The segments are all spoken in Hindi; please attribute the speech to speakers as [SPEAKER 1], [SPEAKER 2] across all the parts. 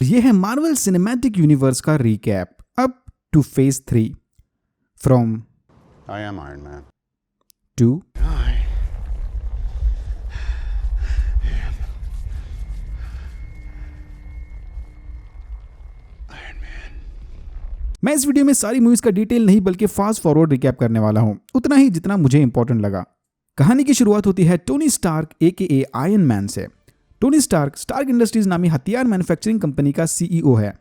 [SPEAKER 1] ये है मार्वल सिनेमैटिक यूनिवर्स का recap up to phase 3 from
[SPEAKER 2] I am Iron Man.
[SPEAKER 1] टू मैं इस वीडियो में सारी मूवीज का डिटेल नहीं बल्कि फास्ट फॉरवर्ड रिकैप करने वाला हूं, उतना ही जितना मुझे इंपॉर्टेंट लगा। कहानी की शुरुआत होती है Tony Stark aka Iron Man से। टोनी स्टार्क स्टार्क इंडस्ट्रीज नामी हथियार मैन्युफैक्चरिंग कंपनी का सीईओ है।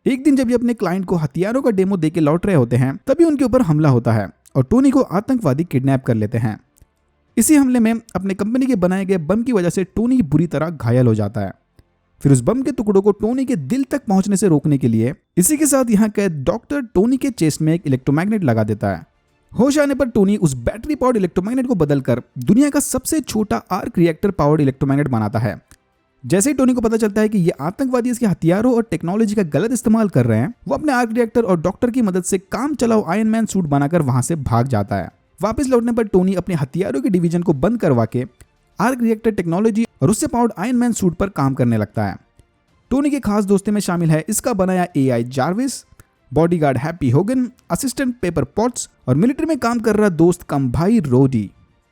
[SPEAKER 1] एक दिन जब ये अपने क्लाइंट को हथियारों का डेमो देके लौट रहे होते हैं, तभी उनके ऊपर हमला होता है और टोनी को आतंकवादी किडनैप कर लेते हैं। इसी हमले में अपने कंपनी के बनाए गए बम की वजह से टोनी बुरी तरह घायल हो जाता है। फिर उस बम के टुकड़ों को टोनी के दिल तक पहुंचने से रोकने के लिए इसी के साथ यहाँ कैद डॉक्टर टोनी के चेस्ट में एक इलेक्ट्रोमैग्नेट लगा देता है। होश आने पर टोनी उस बैटरी पावर्ड इलेक्ट्रोमैग्नेट को बदलकर दुनिया का सबसे छोटा आर्क रिएक्टर पावर्ड इलेक्ट्रोमैग्नेट बनाता है। जैसे ही टोनी को पता चलता है कि ये आतंकवादी इसके हथियारों और टेक्नोलॉजी का गलत इस्तेमाल कर रहे हैं, वो अपने आर्क रिएक्टर और डॉक्टर की मदद से काम चलाओ आयरन मैन सूट बनाकर वहां से भाग जाता है। वापस लौटने पर टोनी अपने हथियारों के डिवीजन को बंद करवा के आर्क रिएक्टर टेक्नोलॉजी और उससे पावर्ड आयरन मैन सूट पर काम करने लगता है। टोनी के खास दोस्तों में शामिल है इसका बनाया AI Jarvis, bodyguard happy Hogan, assistant paper pots और मिलिट्री में काम कर रहा दोस्त कम भाई रोडी।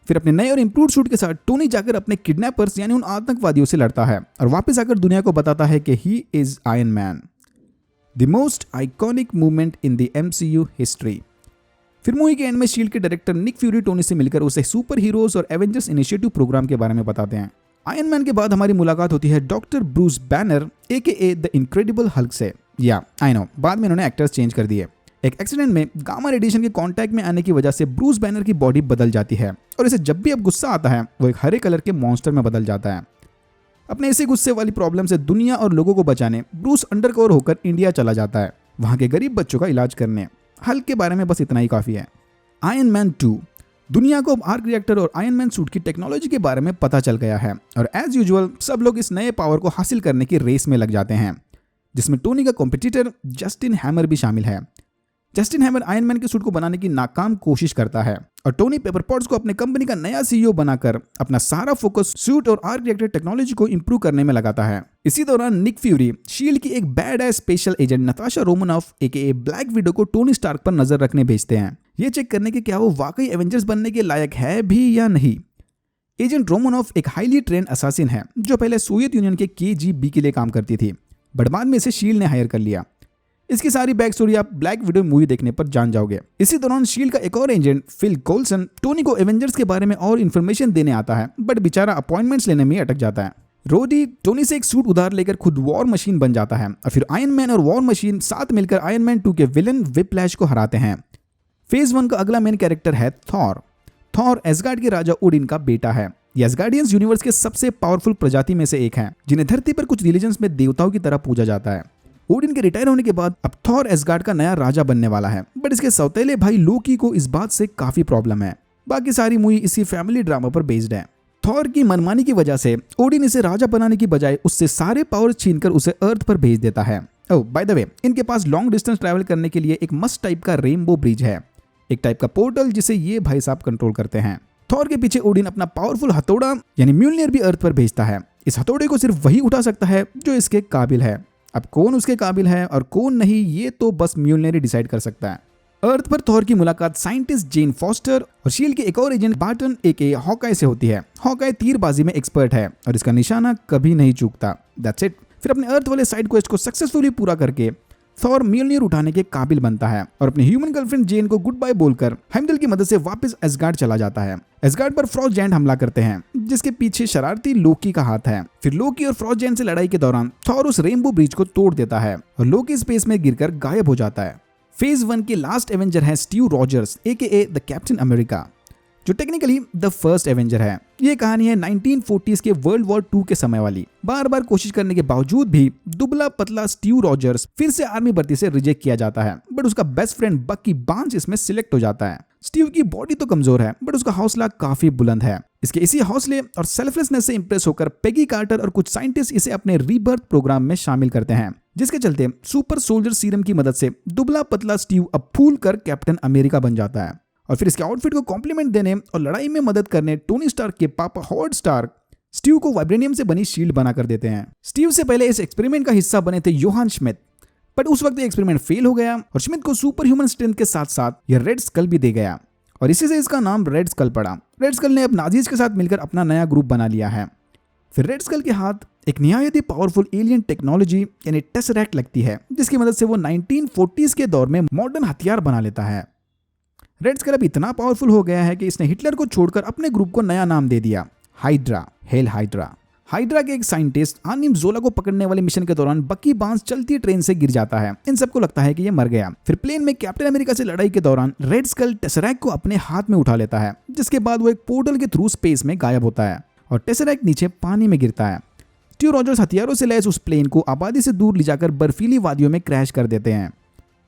[SPEAKER 1] फिर अपने नए और इंप्रूव्ड सूट के साथ टोनी जाकर अपने किडनैपर्स यानी उन आतंकवादियों से लड़ता है और वापस आकर दुनिया को बताता है कि ही is Iron man, the most iconic movement in the MCU history. फिर मूवी के एंड में शील्ड के डायरेक्टर निक फ्यूरी टोनी से मिलकर उसे सुपर हीरोज और एवेंजर्स इनिशिएटिव प्रोग्राम के बारे में बताते हैं। आयरन मैन के बाद हमारी मुलाकात होती है doctor Bruce banner एकेए the incredible Hulk से। या आई नो, बाद में इन्होंने एक्टर्स चेंज कर दिए। एक एक्सीडेंट में गामा रेडिएशन के कांटेक्ट में आने की वजह से ब्रूस बैनर की बॉडी बदल जाती है और इसे जब भी अब गुस्सा आता है वो एक हरे कलर के मॉन्स्टर में बदल जाता है। अपने इसी गुस्से वाली प्रॉब्लम से दुनिया और लोगों को बचाने ब्रूस अंडरकवर होकर इंडिया चला जाता है, वहां के गरीब बच्चों का इलाज करने। हल्क के बारे में बस इतना ही काफी है। आयरन मैन 2 दुनिया को आर्क रिएक्टर और आयरन मैन सूट की टेक्नोलॉजी के बारे में पता चल गया है और एज यूजुअल सब लोग इस नए पावर को हासिल करने की रेस में लग जाते हैं, जिसमें टोनी का कॉम्पिटिटर जस्टिन हैमर भी शामिल है। जस्टिन हैमर आयरन मैन के सूट को बनाने की नाकाम कोशिश करता है और टोनी पेपर पॉट्स को अपने कंपनी का नया सीईओ बनाकर अपना सारा फोकस सूट और आर्क रिएक्टर टेक्नोलॉजी को इंप्रूव करने में लगाता है। इसी दौरान निक फ्यूरी शील्ड की एक bad S special agent Natasha Romanoff एकेए black window को टोनी स्टार्क पर नजर रखने भेजते हैं, ये चेक करने के क्या वो वाकई एवेंजर्स बनने के लायक है भी या नहीं। एजेंट रोमनॉफ एक हाईली ट्रेंड असासिन है जो पहले सोवियत यूनियन के केजीबी के लिए काम करती थी, बट बाद में इसे शील्ड ने हायर कर लिया। इसकी सारी बैक स्टोरी आप ब्लैक विडो मूवी देखने पर जान जाओगे। इसी दौरान शील्ड का एक और एजेंट फिल कोल्सन टोनी को एवेंजर्स के बारे में और इन्फॉर्मेशन देने आता है, बट बेचारा अपॉइंटमेंट्स लेने में अटक जाता है। रोडी टोनी से एक सूट उधार लेकर खुद वॉर मशीन बन जाता है और फिर आयरन मैन और वॉर मशीन साथ मिलकर आयरन मैन 2 के विलन व्हिप्लैश को हराते हैं। फेज 1 का अगला मेन कैरेक्टर है थॉर। थॉर एसगार्ड के राजा ओडिन का बेटा है। ये एसगार्डियंस यूनिवर्स के सबसे पावरफुल प्रजाति में से एक है, जिन्हें धरती पर कुछ रिलीजन्स में देवताओं की तरह पूजा जाता है। ओडिन के रिटायर होने के बाद अब थॉर एसगार्ड का नया राजा बनने वाला है, बट इसके सौतेले भाई लोकी को इस बात से काफी प्रॉब्लम है। बाकी सारी मूवी इसी फैमिली ड्रामा पर बेस्ड है। थॉर की मनमानी की वजह से ओडिन इसे राजा बनाने की बजाय उससे सारे पावर छीनकर उसे अर्थ पर भेज देता है। ओह बाय द वे, इनके पास लॉन्ग डिस्टेंस ट्रैवल करने के लिए एक मस्ट टाइप का रेनबो ब्रिज है, एक टाइप का पोर्टल जिसे ये भाई साहब कंट्रोल करते हैं। थॉर के पीछे ओडिन अपना पावरफुल हथौड़ा यानी म्यूलनियर भी अर्थ पर भेजता है। इस हथौड़े को सिर्फ वही उठा सकता है जो इसके काबिल है। अब कौन उसके काबिल है और कौन नहीं, ये तो बस म्यूलनियर ही डिसाइड कर सकता है। अर्थ पर थॉर की मुलाकात साइंटिस्ट जेन फॉस्टर और शील्ड के एक और एजेंट बार्टन एके हॉकाई से होती है। हॉकाई तीरबाजी में एक्सपर्ट है और इसका निशाना कभी नहीं चूकता। That's it. फिर अपने अर्थ वाले साइड क्वेस्ट को सक्सेसफुली पूरा करके थॉर म्यूलनियर उठाने के काबिल बनता है और अपनी ह्यूमन गर्लफ्रेंड जेन को गुड बाय बोलकर हेमडल की मदद से वापस एसगार्ड चला जाता है। एसगार्ड पर फ्रॉस्ट जायंट हमला करते हैं, जिसके पीछे शरारती लोकी का हाथ है। फिर लोकी और फ्रॉस्ट जायंट से लड़ाई के दौरान थॉर उस रेनबो ब्रिज को तोड़ देता है और लोकी स्पेस में गिरकर गायब हो जाता है। फेज 1 के लास्ट एवेंजर है Steve Rogers एकेए the captain America, जो टेक्निकली द फर्स्ट एवेंजर है। ये कहानी है 1940s के वर्ल्ड वॉर 2 के समय वाली। बार बार कोशिश करने के बावजूद भी दुबला पतला स्टीव रॉजर्स फिर से आर्मी भर्ती से रिजेक्ट किया जाता है, बट उसका बेस्ट फ्रेंड बकी बार्न्स इसमें सिलेक्ट हो जाता है। स्टीव की बॉडी तो कमजोर है, बट उसका हौसला काफी बुलंद है। इसके इसी हौसले और सेल्फलेसनेस से इंप्रेस होकर पेगी कार्टर और कुछ साइंटिस्ट इसे अपने रीबर्थ प्रोग्राम में शामिल करते हैं, जिसके चलते सुपर सोल्जर सीरम की मदद से दुबला पतला स्टीव अब फूल कर कैप्टन अमेरिका बन जाता है। और फिर इसके आउटफिट को कॉम्प्लीमेंट देने और लड़ाई में मदद करने टोनी स्टार्क के पापा हॉवर्ड स्टार्क स्टीव को वाइब्रेनियम से बनी शील्ड बना कर देते हैं। स्टीव से पहले इस एक्सपेरिमेंट का हिस्सा बने थे योहान श्मिट, बट उस वक्त ये एक्सपेरिमेंट फेल हो गया और श्मिट को सुपर ह्यूमन स्ट्रेंथ के साथ साथ ये रेड स्कल भी दे गया और इसी से इसका नाम रेड स्कल पड़ा। रेड स्कल ने अब नाजीज के साथ मिलकर अपना नया ग्रुप बना लिया है। फिर रेड स्कल के हाथ एक निहायत ही पावरफुल एलियन टेक्नोलॉजी यानी टेसरैक्ट लगती है, जिसकी मदद से वो 1940s के दौर में मॉडर्न हथियार बना लेता है। रेड स्कल अब इतना पावरफुल हो गया है कि इसने हिटलर को छोड़कर अपने ग्रुप को नया नाम दे दिया, हाइड्रा, हेल हाइड्रा। हाइड्रा के एक साइंटिस्ट आनिम जोला को पकड़ने वाले मिशन के दौरान बकी बांस चलती ट्रेन से गिर जाता है। इन सबको लगता है कि ये मर गया। फिर प्लेन में कैप्टन अमेरिका से लड़ाई के दौरान रेड स्कल टेसरैक्ट को अपने हाथ में उठा लेता है, जिसके बाद वो एक पोर्टल के थ्रू स्पेस में गायब होता है और टेसरैक्ट नीचे पानी में गिरता है। स्टीव रॉजर्स हथियारों से लैस उस प्लेन को आबादी से दूर ले जाकर बर्फीली वादियों में क्रैश कर देते हैं।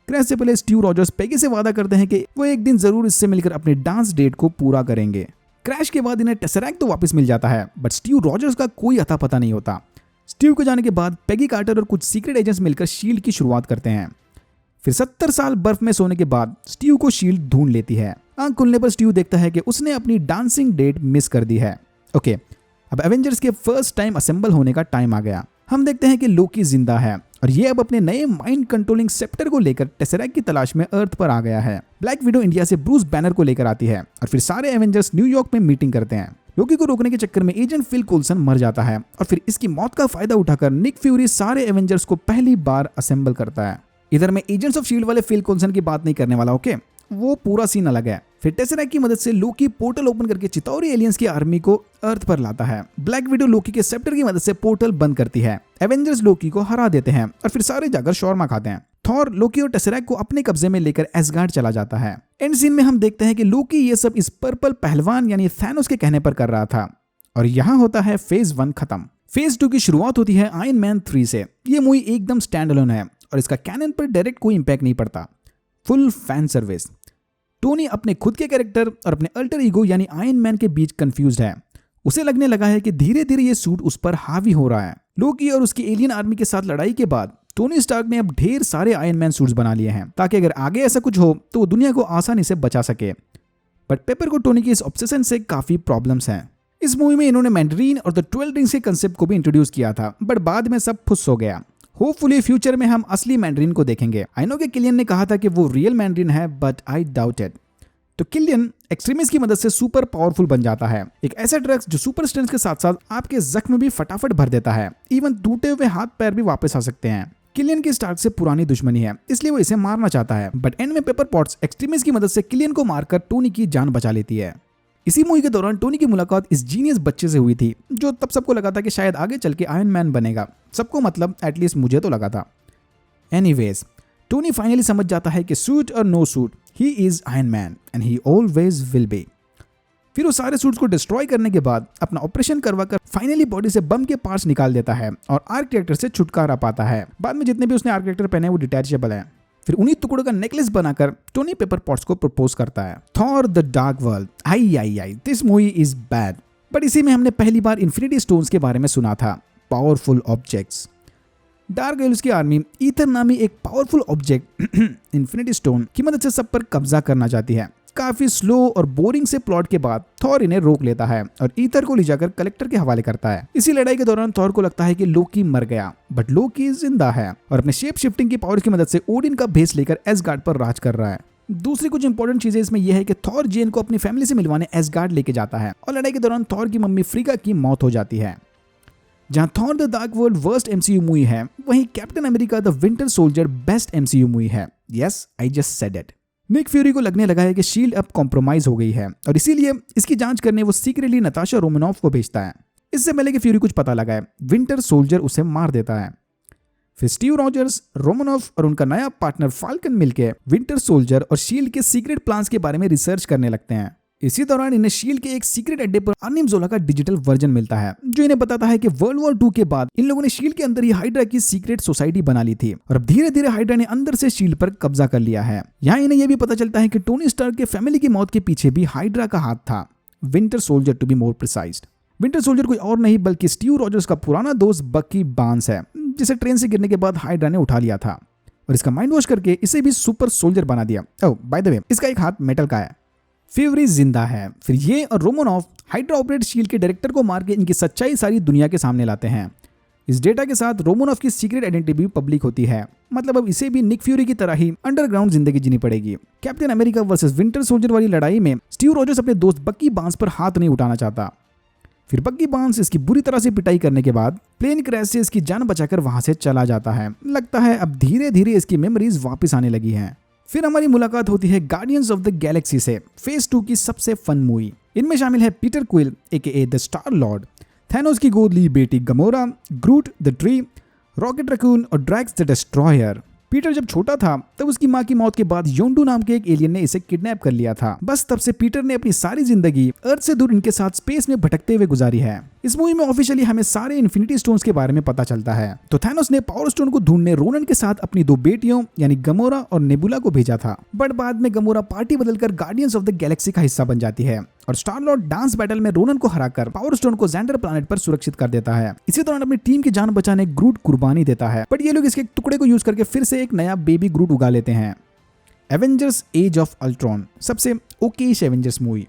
[SPEAKER 1] क्रैश से पहले स्टीव रॉजर्स पेगी से वादा करते हैं कि वो एक दिन जरूर इससे मिलकर अपने डांस डेट को पूरा करेंगे। क्रैश के बाद इन्हें टेसरैक्ट तो वापस मिल जाता है, बट स्टीव रॉजर्स का कोई अता पता नहीं होता। स्टीव के जाने के बाद पेगी कार्टर और कुछ सीक्रेट एजेंट्स मिलकर शील्ड की शुरुआत करते हैं। फिर 70 साल बर्फ में सोने के बाद स्टीव को शील्ड ढूंढ लेती है। आंख खुलने पर स्टीव देखता है कि उसने अपनी डांसिंग डेट मिस कर दी है। ओके, अब एवेंजर्स के फर्स्ट टाइम असेंबल होने का टाइम आ गया। हम देखते हैं कि लोकी जिंदा है और ये अब अपने नए माइंड कंट्रोलिंग सेप्टर को लेकर टेसरैक्ट की तलाश में अर्थ पर आ गया है। ब्लैक विडो इंडिया से ब्रूस बैनर को लेकर आती है और फिर सारे एवेंजर्स न्यूयॉर्क में मीटिंग करते हैं। लोकी को रोकने के चक्कर में एजेंट फिल कोल्सन मर जाता है और फिर इसकी मौत का फायदा उठाकर निक फ्यूरी सारे एवेंजर्स को पहली बार असेंबल करता है। इधर मैं एजेंट्स ऑफ शील्ड वाले फिल कोल्सन की बात नहीं करने वाला, ओके, वो पूरा सीन अलग है। फिर टेसरैक्ट की मदद से लोकी पोर्टल ओपन करके चितौरी एलियंस की आर्मी को अर्थ पर लाता है। ब्लैक विडो लोकी के सेप्टर की मदद से पोर्टल बंद करती है। एवेंजर्स लोकी को हरा देते हैं और फिर सारे जाकर शॉर्मा खाते हैं। थॉर लोकी और टेसरैक्ट को अपने कब्जे में लेकर एसगार्ड चला जाता है। एंड सीन में हम देखते हैं कि लोकी ये सब इस पर्पल पहलवान यानी थैनोस के कहने पर कर रहा था। और यहाँ होता है फेज 1 खत्म। फेज 2 की शुरुआत होती है आयरन मैन 3 से। ये मूवी एकदम स्टैंड अलोन है और इसका कैनन पर डायरेक्ट कोई इंपैक्ट नहीं पड़ता। Full fan service. टोनी अपने खुद के कैरेक्टर और अपने अल्टर ईगो यानी आयरन मैन के बीच कंफ्यूज्ड है। उसे लगने लगा है कि धीरे धीरे ये सूट उस पर हावी हो रहा है। लोकी और उसकी एलियन आर्मी के साथ लड़ाई के बाद टोनी स्टार्क ने अब ढेर सारे आयरन मैन सूट्स बना लिए हैं ताकि अगर आगे ऐसा कुछ हो तो वो दुनिया को आसानी से बचा सके। बट पेपर को टोनी की इस ऑब्सेशन से काफी प्रॉब्लम्स हैं। इस मूवी में इन्होंने मैंडरीन और द 12 रिंग्स के कंसेप्ट को भी इंट्रोड्यूस किया था, बट बाद में सब फुस हो गया। होपफुली फ्यूचर में हम असली मैंडरीन को देखेंगे। आई नो कि किलियन ने कहा था कि वो रियल मैंडरीन है, बट आई डाउट इट। तो किलियन एक्सट्रीमिस्ट की मदद से सुपर पावरफुल बन जाता है। एक ऐसा ड्रग्स जो सुपर स्ट्रेंथ के साथ साथ आपके जख्म भी फटाफट भर देता है। इवन टूटे हुए हाथ पैर भी वापस आ सकते हैं। किलियन की स्टार्क से पुरानी दुश्मनी है, इसलिए वो इसे मारना चाहता है, बट एंड में पेपर पॉट्स एक्सट्रीमिस्ट की मदद से किलियन को मारकर टोनी की जान बचा लेती है। इसी मूवी के दौरान टोनी की मुलाकात इस जीनियस बच्चे से हुई थी जो तब सबको लगा था कि शायद आगे चल के आयरन मैन बनेगा। सबको मतलब एटलीस्ट मुझे तो लगा था। एनीवेज, टोनी फाइनली समझ जाता है कि सूट और no suit he is Iron Man and he always will be. फिर वो सारे सूट्स को डिस्ट्रॉय करने के बाद अपना ऑपरेशन करवाकर फाइनली बॉडी से बम के पार्ट्स निकाल देता है और आर्क रिएक्टर से छुटकारा पाता है। बाद में जितने भी उसने आर्क रिएक्टर पहने वो डिटैचेबल है। फिर उन्हीं टुकड़ों का नेकलेस बनाकर टोनी पेपर पॉट्स को प्रपोज करता है। Thor the Dark world, I this movie is bad, but इसी में हमने पहली बार इन्फिनिटी स्टोन्स के बारे में सुना था, पावरफुल ऑब्जेक्ट्स। डार्क एल्व्स की आर्मी ईथर नामी एक पावरफुल ऑब्जेक्ट इन्फिनिटी स्टोन की मदद से सब पर कब्जा करना चाहती है। काफी स्लो और बोरिंग से प्लॉट के बाद थॉर इन्हें रोक लेता है और ईथर को ले जाकर कलेक्टर के हवाले करता है। इसी लड़ाई के दौरान थॉर को लगता है कि लोकी मर गया, बट लोकी जिंदा है और अपने शेप शिफ्टिंग की पावर की मदद से ओडिन का भेस लेकर एसगार्ड पर राज कर रहा है। दूसरी कुछ इंपॉर्टेंट चीजें इसमें यह है कि थॉर जेन को अपनी फैमिली से मिलवाने एसगार्ड लेके जाता है और लड़ाई के दौरान थॉर की मम्मी फ्रीगा की मौत हो जाती है। जहां Thor the Dark World worst MCU movie है, वहीं Captain America the Winter Soldier best MCU movie है। Yes, I just said it. Nick Fury को लगने लगा है कि शील्ड अब कॉम्प्रोमाइज हो गई है और इसीलिए इसकी जांच करने वो सीक्रेटली नताशा रोमानोफ को भेजता है। इससे पहले कि फ्यूरी कुछ पता लगाए, विंटर सोल्जर उसे मार देता है। फिर स्टीव रॉजर्स, रोमानोफ और उनका नया पार्टनर फाल्कन मिलकर विंटर सोल्जर और शील्ड के सीक्रेट प्लान्स के बारे में रिसर्च करने लगते हैं। इसी दौरान इन्हें शील्ड के एक सीक्रेट अड्डे पर आनिम जोला का डिजिटल वर्जन मिलता है जो इन्हें बताता है कि वर्ल्ड वॉर 2 के बाद इन लोगों ने शील्ड के अंदर ही हाइड्रा की सीक्रेट सोसाइटी बना ली थी और अब धीरे धीरे हाइड्रा ने अंदर से शील्ड पर कब्जा कर लिया है। यहाँ इन्हें यह भी पता चलता है कि टोनी स्टार्क के फैमिली की मौत के पीछे भी हाइड्रा का हाथ था, Winter Soldier to be more precise. Winter Soldier कोई और नहीं बल्कि स्टीव रॉजर्स का पुराना दोस्त बकी बार्न्स है, जिसे ट्रेन से गिरने के बाद हाइड्रा ने उठा लिया था और इसका माइंड वॉश करके इसे भी सुपर सोल्जर बना दिया। ओह बाय द वे, इसका एक हाथ मेटल का है। फ्यूरी जिंदा है। फिर ये और रोमनॉफ हाइड्रा ऑपरेट शील्ड के डायरेक्टर को मार के इनकी सच्चाई सारी दुनिया के सामने लाते हैं। इस डेटा के साथ रोमनॉफ की सीक्रेट आइडेंटिटी भी पब्लिक होती है। मतलब अब इसे भी निक फ्यूरी की तरह ही अंडरग्राउंड जिंदगी जीनी पड़ेगी। Captain America versus winter soldier वाली लड़ाई में स्टीव रॉजर्स अपने दोस्त बकी बार्न्स पर हाथ नहीं उठाना चाहता। फिर बकी बार्न्स इसकी बुरी तरह से पिटाई करने के बाद प्लेन क्रैश से इसकी जान बचाकर वहां से चला जाता है। लगता है अब धीरे धीरे इसकी मेमोरीज वापस आने लगी हैं। फिर हमारी मुलाकात होती है गार्डियंस ऑफ द गैलेक्सी से, फेज 2 की सबसे फन मूवी। इनमें शामिल है Peter Quill aka the Star Lord, Thanos की गोद ली बेटी Gamora, Groot the tree, Rocket Raccoon और ड्रैक्स द डिस्ट्रॉयर। पीटर जब छोटा था तब उसकी मां की मौत के बाद योंडू नाम के एक एलियन ने इसे किडनैप कर लिया था। बस तब से पीटर ने अपनी सारी जिंदगी अर्थ से दूर इनके साथ स्पेस में भटकते हुए गुजारी है। इस मूवी में ऑफिशियली हमें सारे इन्फिनिटी स्टोन्स के बारे में पता चलता है। तो थैनोस ने पावर स्टोन को ढूंढने रोनन के साथ अपनी 2 बेटियों यानी गमोरा और नेबुला को भेजा था। बट बाद में गमोरा पार्टी बदलकर गार्डियंस ऑफ द गैलेक्सी का हिस्सा बन जाती है और स्टार लॉर्ड डांस बैटल में रोनन को हराकर पावर स्टोन को जेंडर प्लैनेट पर सुरक्षित कर देता है। इसी दौरान अपनी टीम की जान बचाने ग्रूट कुर्बानी देता है। बट ये लोग इसके टुकड़े को यूज करके फिर से एक नया बेबी ग्रूट उगा लेते हैं। एवेंजर्स एज ऑफ अल्ट्रॉन सबसे ओकेश एवेंजर्स मूवी।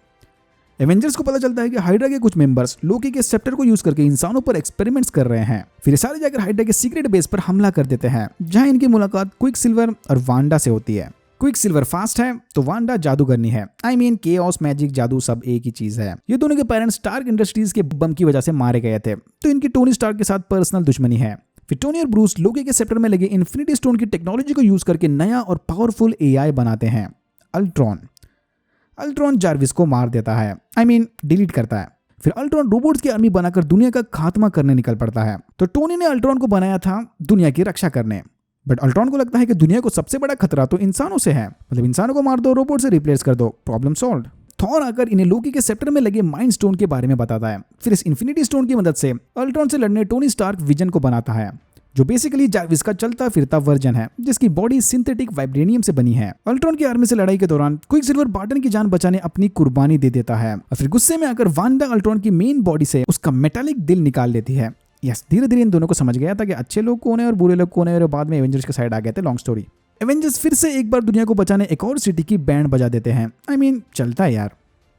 [SPEAKER 1] एवेंजर्स को पता चलता है कि हाइड्रा के कुछ मेंबर्स लोकी के सेप्टर को यूज करके इंसानों पर एक्सपेरिमेंट्स कर रहे हैं। फिर सारे जाकर हाइड्रा के सीक्रेट बेस पर हमला कर देते हैं, जहां इनकी मुलाकात क्विक सिल्वर और वांडा से होती है। क्विक सिल्वर फास्ट है तो वांडा जादूगरनी है। आई मीन केओस, मैजिक, जादू सब एक ही चीज है। ये दोनों के पेरेंट्स स्टार्क इंडस्ट्रीज के बम की वजह से मारे गए थे, तो इनकी टोनी स्टार्क के साथ पर्सनल दुश्मनी है। फिर टोनी और ब्रूस लोकी के सेप्टर में लगे इन्फिनिटी स्टोन की टेक्नोलॉजी को यूज करके नया और पावरफुल एआई बनाते हैं, अल्ट्रॉन। अल्ट्रॉन जार्विस को मार देता है, आई मीन डिलीट करता है। फिर अल्ट्रॉन रोबोट्स की आर्मी बनाकर दुनिया का खात्मा करने निकल पड़ता है। तो टोनी ने अल्ट्रॉन को बनाया था दुनिया की रक्षा करने, बट अल्ट्रॉन को लगता है कि दुनिया को सबसे बड़ा खतरा तो इंसानों से है। मतलब इंसानों को मार दो, रोबोट से रिप्लेस कर दो, प्रॉब्लम सॉल्व। थॉर आकर इन्हें लोकी के सेप्टर में लगे माइंड स्टोन के बारे में बताता है। फिर इस इन्फिनिटी स्टोन की मदद से अल्ट्रॉन से लड़ने टोनी स्टार्क विजन को बनाता है, जो बेसिकली जार्विस का चलता फिरता वर्जन है, जिसकी बॉडी सिंथेटिक वाइब्रेनियम से बनी है। अल्ट्रॉन की आर्मी से लड़ाई के दौरान क्विक सिल्वर बार्टन की जान बचाने अपनी कुर्बानी दे देता है और फिर गुस्से में आकर वांडा अल्ट्रॉन की मेन बॉडी से उसका मेटालिक दिल निकाल लेती है। यस, धीरे धीरे इन दोनों को समझ गया था कि अच्छे लोग कौन है और बुरे लोग कौन है, और बाद में एवेंजर्स के साइड आ गए थे। Long story. एवेंजर्स फिर से एक बार दुनिया को बचाने एक और सिटी की बैंड बजा देते हैं। आई मीन चलता है यार।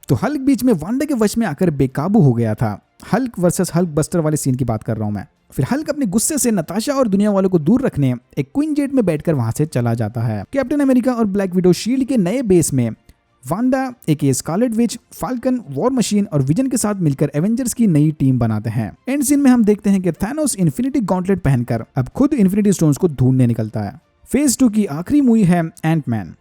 [SPEAKER 1] तो हल्क बीच में वांडा के वश में आकर बेकाबू हो गया था। हल्क वर्सेस हल्क बस्टर वाले सीन की बात कर रहा हूं मैं। फिर हल्क अपने गुस्से से नताशा और दुनिया वालों को दूर रखने एक क्वीन जेट में बैठकर वहां से चला जाता है। कैप्टन अमेरिका और ब्लैक विडो शील्ड के नए बेस में Wanda aka Scarlet Witch, Falcon, War Machine और विजन के साथ मिलकर एवेंजर्स की नई टीम बनाते हैं। एंड सीन में हम देखते हैं कि थैनोस इन्फिनिटी गॉन्टलेट पहनकर अब खुद इन्फिनिटी स्टोन्स को ढूंढने निकलता है। फेज 2 की आखिरी मूवी है एंटमैन।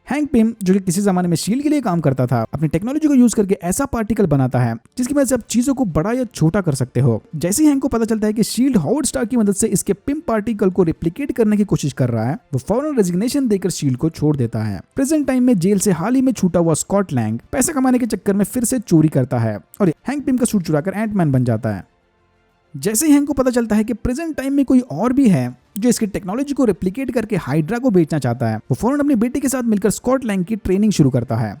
[SPEAKER 1] हैंक पिम, जो कि किसी जमाने में शील्ड के लिए काम करता था, अपनी टेक्नोलॉजी को यूज करके ऐसा पार्टिकल बनाता है जिसकी वजह से आप चीजों को बड़ा या छोटा कर सकते हो। जैसे ही हैंक को पता चलता है कि शील्ड हॉवर्ड स्टार की मदद से इसके पिम पार्टिकल को रिप्लिकेट करने की कोशिश कर रहा है, वो फौरन रेजिग्नेशन देकर शील्ड को छोड़ देता है। प्रेजेंट टाइम में जेल से हाल ही में छूटा हुआ स्कॉट लैंग पैसा कमाने के चक्कर में फिर से चोरी करता है और हैंक पिम का सूट चुराकर एंटमैन बन जाता है। जैसे ही हैंक को पता चलता है कि प्रेजेंट टाइम में कोई और भी है जो इसकी टेक्नोलॉजी को रेप्लिकेट करके हाइड्रा को बेचना चाहता है, वो फौरन अपने बेटे के साथ मिलकर स्कॉट लैंग की ट्रेनिंग शुरू करता है।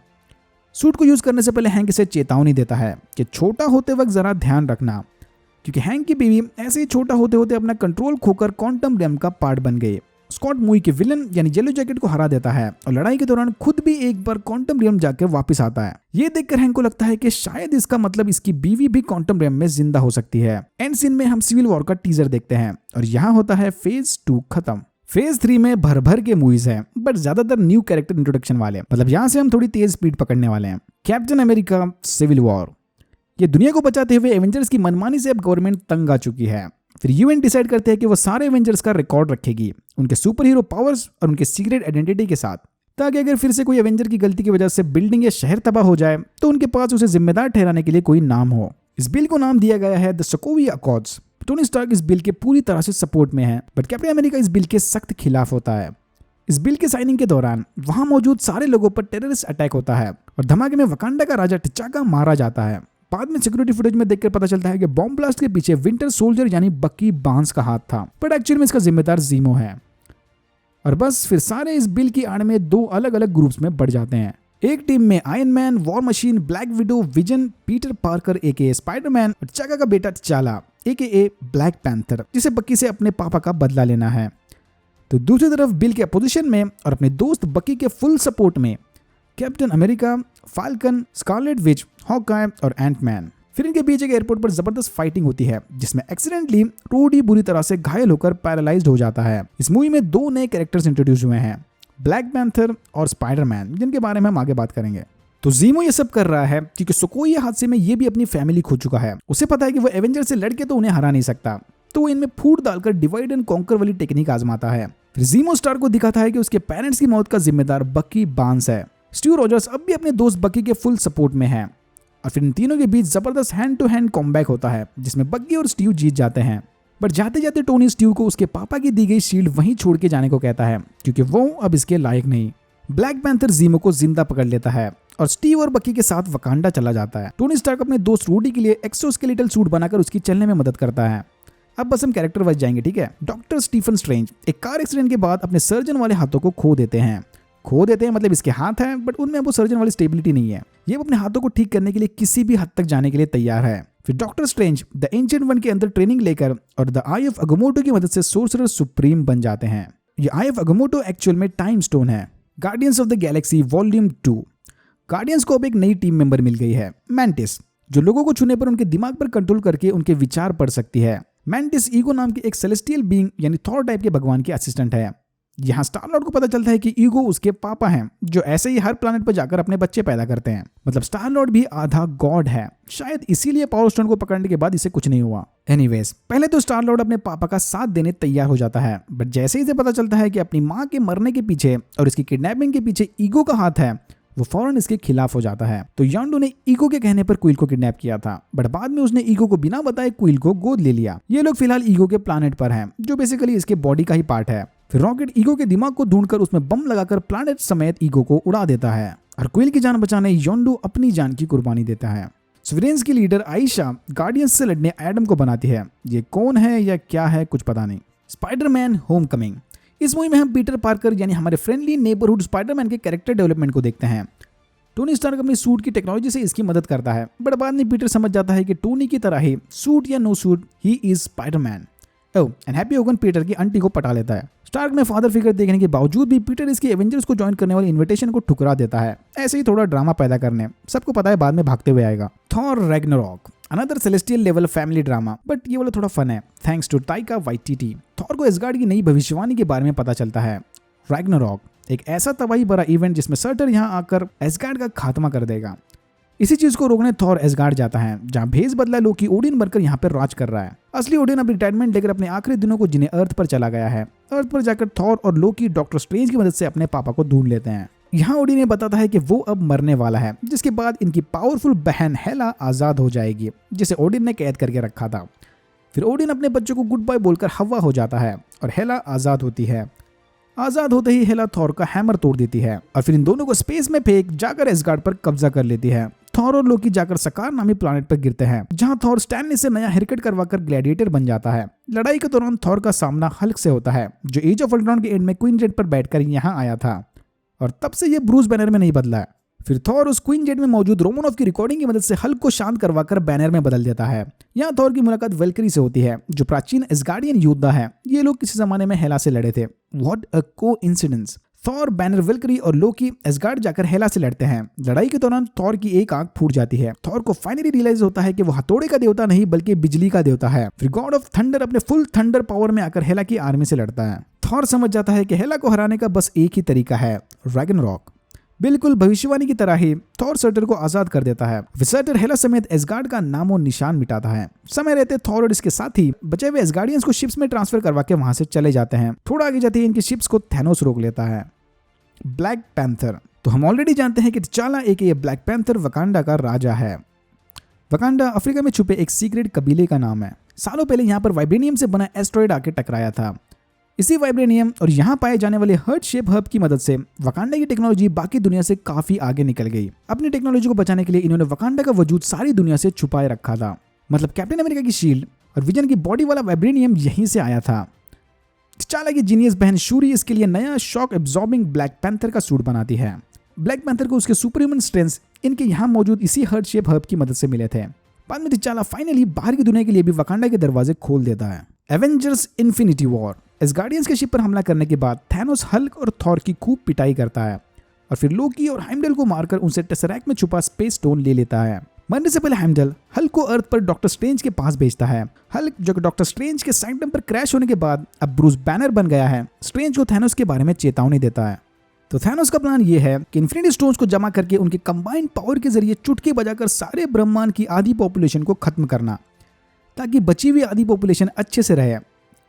[SPEAKER 1] सूट को यूज करने से पहले हैंक इसे चेतावनी देता है कि छोटा होते वक्त जरा ध्यान रखना, क्योंकि हैंक की बीवी ऐसे ही छोटा होते होते अपना कंट्रोल खोकर क्वांटम रैम का पार्ट बन गई। स्कॉट मूवी के विलन यानी येलो जैकेट को हरा देता है और लड़ाई के दौरान खुद भी एक बार क्वांटम रियम जाकर वापस आता है। ये देखकर हैंक को लगता है कि शायद इसका मतलब इसकी बीवी भी क्वांटम रियम में जिंदा हो सकती है। एंड सीन में हम सिविल वॉर का टीजर देखते हैं और यहाँ होता है फेज 2 खत्म। फेज 3 में भर भर के मूवीज हैं, बट ज्यादातर न्यू कैरेक्टर इंट्रोडक्शन वाले। मतलब यहाँ से हम थोड़ी तेज स्पीड पकड़ने वाले हैं। Captain America Civil War. ये दुनिया को बचाते हुए एवेंजर्स की मनमानी से अब गवर्नमेंट तंग आ चुकी है। फिर यूएन डिसाइड करते हैं कि वो सारे एवेंजर्स का रिकॉर्ड रखेगी, उनके सुपर हीरो पावर्स और उनके सीक्रेट आइडेंटिटी के साथ, ताकि अगर फिर से कोई एवेंजर की गलती की वजह से बिल्डिंग या शहर तबाह हो जाए तो उनके पास उसे जिम्मेदार ठहराने के लिए कोई नाम हो। इस बिल को नाम दिया गया है the Sokovia Accords. Tony Stark इस बिल के पूरी तरह से सपोर्ट में है, बट कैप्टन अमेरिका इस बिल के सख्त खिलाफ होता है। इस बिल के साइनिंग के दौरान वहां मौजूद सारे लोगों पर टेररिस्ट अटैक होता है और धमाके में वकांडा का राजा टिचाका मारा जाता है। बाद में सिक्योरिटी फुटेज में देखकर पता चलता है कि बॉम्ब ब्लास्ट के पीछे विंटर सोल्जर यानी बकी बार्न्स का हाथ था, बट एक्चुअली में इसका जिम्मेदार जीमो है। और बस फिर सारे इस बिल की आड़ में 2 अलग अलग ग्रुप्स में बढ़ जाते हैं। एक टीम में Iron Man, War Machine, Black Widow, Vision, Peter Parker aka Spiderman और चाका का बेटा चाला एके ब्लैक पैंथर, जिसे बकी से अपने पापा का बदला लेना है। तो दूसरी तरफ बिल के अपोजिशन में और अपने दोस्त बकी के फुल सपोर्ट में captain America, falcon, Scarlet Witch, Hawkeye और एंटमैन। फिर इनके बीच एक एयरपोर्ट पर जबरदस्त फाइटिंग होती है जिसमें एक्सीडेंटली रूडी बुरी तरह से घायल होकर पैरालाइज्ड हो जाता है। इस मूवी में 2 नए कैरेक्टर्स इंट्रोड्यूस हुए हैं, ब्लैक पैंथर और स्पाइडरमैन, जिनके बारे में हम आगे बात करेंगे। तो ज़ीमो ये सब कर रहा है क्योंकि सुकोई हादसे में ये भी अपनी फैमिली खो चुका है। उसे पता है कि वो एवेंजर से लड़के तो उन्हें हरा नहीं सकता, तो वो इनमें फूट डालकर डिवाइड एंड कॉन्कर वाली टेक्निक आजमाता है। फिर ज़ीमो स्टार को दिखाता है कि उसके पेरेंट्स की मौत का जिम्मेदार बकी बार्न्स है। स्टीव रॉजर्स अब भी अपने दोस्त बकी के फुल सपोर्ट में है और फिर इन तीनों के बीच जबरदस्त हैंड टू हैंड कॉम्बैक होता है जिसमें बग्गी और स्टीव जीत जाते हैं। बट जाते जाते टोनी स्टीव को उसके पापा की दी गई शील्ड वहीं छोड़ के जाने को कहता है क्योंकि वो अब इसके लायक नहीं। ब्लैक पैंथर ज़ीमो को जिंदा पकड़ लेता है और स्टीव और बकी के साथ वकांडा चला जाता है। टोनी स्टार्क अपने दोस्त रूडी के लिए एक्सोस्केलेटल सूट बनाकर उसकी चलने में मदद करता है। अब बस हम कैरेक्टर वाइज जाएंगे, ठीक है। डॉक्टर स्टीफन स्ट्रेंज एक कार एक्सीडेंट के बाद अपने सर्जन वाले हाथों को खो देते हैं मतलब इसके हाथ हैं बट उनमें वो सर्जन वाली स्टेबिलिटी नहीं है। ये अपने हाथों को ठीक करने के लिए किसी भी हद तक जाने के लिए तैयार है। फिर doctor strange the ancient one के अंदर ट्रेनिंग लेकर और द आई ऑफ अगमोटो की मदद से सोर्सरर सुप्रीम बन जाते हैं। ये आई ऑफ अगमोटो एक्चुअल में टाइम स्टोन है। Guardians of the Galaxy volume 2। Guardians को अब एक नई टीम मेंबर मिल गई है, मैंटिस, जो लोगों को छूने पर उनके दिमाग पर कंट्रोल करके उनके विचार पढ़ सकती है। मैंटिस ईगो नाम के एक सेलेस्टियल बीइंग यानी थॉर टाइप के भगवान की असिस्टेंट है। यहाँ स्टार लॉर्ड को पता चलता है कि ईगो उसके पापा हैं जो ऐसे ही हर प्लैनेट पर जाकर अपने बच्चे पैदा करते हैं। मतलब स्टार लॉर्ड भी आधा गॉड है, शायद इसीलिए पावर स्टोन को पकड़ने के बाद इसे कुछ नहीं हुआ। एनीवेज, पहले तो स्टार लॉर्ड अपने पापा का साथ देने तैयार हो जाता है बट जैसे ही इसे पता चलता है कि अपनी माँ के मरने के पीछे और इसकी किडनैपिंग के पीछे ईगो का हाथ है, वो फौरन इसके खिलाफ हो जाता है। तो योंडू ने ईगो के कहने पर क्विल को किडनैप किया था बट बाद में उसने ईगो को बिना बताए क्विल को गोद ले लिया। ये लोग फिलहाल ईगो के प्लैनेट पर हैं जो बेसिकली इसके बॉडी का ही पार्ट है। फिर रॉकेट ईगो के दिमाग को ढूंढकर उसमें बम लगाकर प्लैनेट समेत ईगो को उड़ा देता है और क्विल की जान बचाने योंडू अपनी जान की कुर्बानी देता है। सिविलियंस की लीडर आयशा गार्डियंस से लड़ने एडम को बनाती है। ये कौन है या क्या है कुछ पता नहीं। Spiderman Homecoming. इस मूवी में हम पीटर पार्कर यानी हमारे फ्रेंडली नेबरहुड स्पाइडरमैन के कैरेक्टर डेवलपमेंट को देखते हैं। टोनी स्टार्क अपनी सूट की टेक्नोलॉजी से इसकी मदद करता है बट बाद में पीटर समझ जाता है कि टोनी की तरह ही सूट या no suit he is Spiderman. Oh, and Happy Hogan Peter की आंटी को पटा लेता है। स्टार्क में फादर फिगर देखने के बावजूद भी पीटर इसकी एवेंजर्स को ज्वाइन करने वाली इनविटेशन को ठुकरा देता है, ऐसे ही थोड़ा ड्रामा पैदा करने। सबको पता है बाद में भागते हुए आएगा। Thor Ragnarok, another celestial level family drama but ये वाला थोड़ा फन है thanks to Taika Waititi. Thor को एसगार्ड की नई भविष्यवाणी के बारे में पता चलता है। रैग्नारोक एक ऐसा तबाही भरा इवेंट जिसमें सर्टर यहाँ आकर एसगार्ड का खात्मा कर देगा। इसी चीज को रोकने थॉर एसगार्ड जाता है जहाँ भेस बदला लोकी ओडिन बनकर यहाँ पर राज कर रहा है। असली ओडिन अब रिटायरमेंट लेकर अपने आखिरी दिनों को जिन्हें अर्थ पर चला गया है। अर्थ पर जाकर थॉर और लोकी डॉक्टर स्ट्रेंज की मदद से अपने पापा को ढूंढ लेते हैं। यहाँ ओडिन ने बताता है कि वो अब मरने वाला है जिसके बाद इनकी पावरफुल बहन हेला आजाद हो जाएगी जिसे ओडिन ने कैद करके रखा था। फिर ओडिन अपने बच्चों को गुड बाय बोलकर हवा हो जाता है और हेला आजाद होती है। आजाद होते ही हेला थॉर का हैमर तोड़ देती है और फिर इन दोनों को स्पेस में फेंक जाकर एसगार्ड पर कब्जा कर लेती है। थॉर और लोकी जाकर सकार नामी प्लैनेट पर गिरते हैं जहां थॉर स्टैनली से नया हेयरकट करवाकर ग्लैडिएटर बन जाता है। लड़ाई के दौरान थॉर का सामना हल्क से होता है जो एज ऑफ अल्ट्रॉन के एंड में क्वीन जेट पर बैठकर यहाँ आया था और तब से ये ब्रूस बैनर में नहीं बदला है। फिर थॉर उस क्वीन जेट में मौजूद रोमनोफ की रिकॉर्डिंग की मदद से हल्क को शांत करवाकर बैनर में बदल देता है। यहाँ थॉर की मुलाकात वेल्करी से होती है जो प्राचीन एसगार्डियन योद्धा है। ये लोग किसी जमाने में हेला से लड़े थे। What a coincidence. Thor, Banner, Valkyrie और लोकी एसगार्ड जाकर हेला से लड़ते हैं। लड़ाई के दौरान थॉर की एक आंख फूट जाती है। थॉर को फाइनली रियलाइज होता है कि वो हथौड़े का देवता नहीं बल्कि बिजली का देवता है। फिर गॉड ऑफ थंडर अपने फुल थंडर पावर में आकर हेला की आर्मी से लड़ता है। थॉर समझ जाता है कि हेला को हराने का बस एक ही तरीका है, रैग्नारोक। बिल्कुल भविष्यवाणी की तरह ही थॉर सर्टर को आजाद कर देता है। सर्टर हेला समेत एसगार्ड का नामो निशान मिटाता है। समय रहते थॉर और इसके साथी बचे हुए एसगार्डियंस को शिप्स में ट्रांसफर करवा के वहां से चले जाते हैं। थोड़ा आगे जाते ही इनकी शिप्स को थैनोस रोक लेता है। Black panther. तो हम ऑलरेडी जानते हैं कि t'Challa एके ब्लैक पैंथर वकांडा का राजा है। वकांडा अफ्रीका में छुपे एक सीक्रेट कबीले का नाम है। सालों पहले यहाँ पर वाइब्रेनियम से बना एस्ट्रॉइड आके टकराया था। इसी वाइब्रेनियम और यहाँ पाए जाने वाले हर्ट शेप हब की मदद से वकांडा की टेक्नोलॉजी बाकी दुनिया से काफी आगे निकल गई। अपनी टेक्नोलॉजी को बचाने के लिए इन्होंने वकांडा का वजूद सारी दुनिया से छुपाए रखा था। मतलब कैप्टन अमेरिका की शील्ड और विजन की बॉडी वाला वाइब्रेनियम यहीं से आया था। t'Challa की जीनियस बहन शूरी इसके लिए नया शॉक एब्जॉर्बिंग ब्लैक पैंथर का सूट बनाती है। ब्लैक पैंथर को उसके सुपरह्यूमन स्ट्रेंथ इनके यहाँ मौजूद इसी हर्ट शेप हब की मदद से मिले थे। बाद में t'Challa फाइनली बाहर की दुनिया के लिए भी वकांडा के दरवाजे खोल देता है। Avengers Infinity War. एसगार्डियंस के शिप पर हमला करने के बाद थैनोस हल्क और थॉर की खूब पिटाई करता है। और फिर लोकी और हाइमडल को मारकर उनसे टेसरैक्ट में छुपा स्पेस स्टोन ले लेता है। मरने से पहले हाइमडल हल्क को अर्थ पर डॉक्टर स्ट्रेंज के पास भेजता है। हल्क जो डॉक्टर स्ट्रेंज के सैंक्टम पर क्रैश होने के बाद अब ब्रूस बैनर बन गया है, स्ट्रेंज को थैनोस के बारे में चेतावनी देता है। तो थैनोस का प्लान ये है कि इन्फिनिटी स्टोन्स को जमा करके उनके कंबाइंड पावर के जरिए चुटकी बजाकर सारे ब्रह्मांड की आधी पॉपुलेशन को खत्म करना, ताकि बची हुई आधी पॉपुलेशन अच्छे से रहे।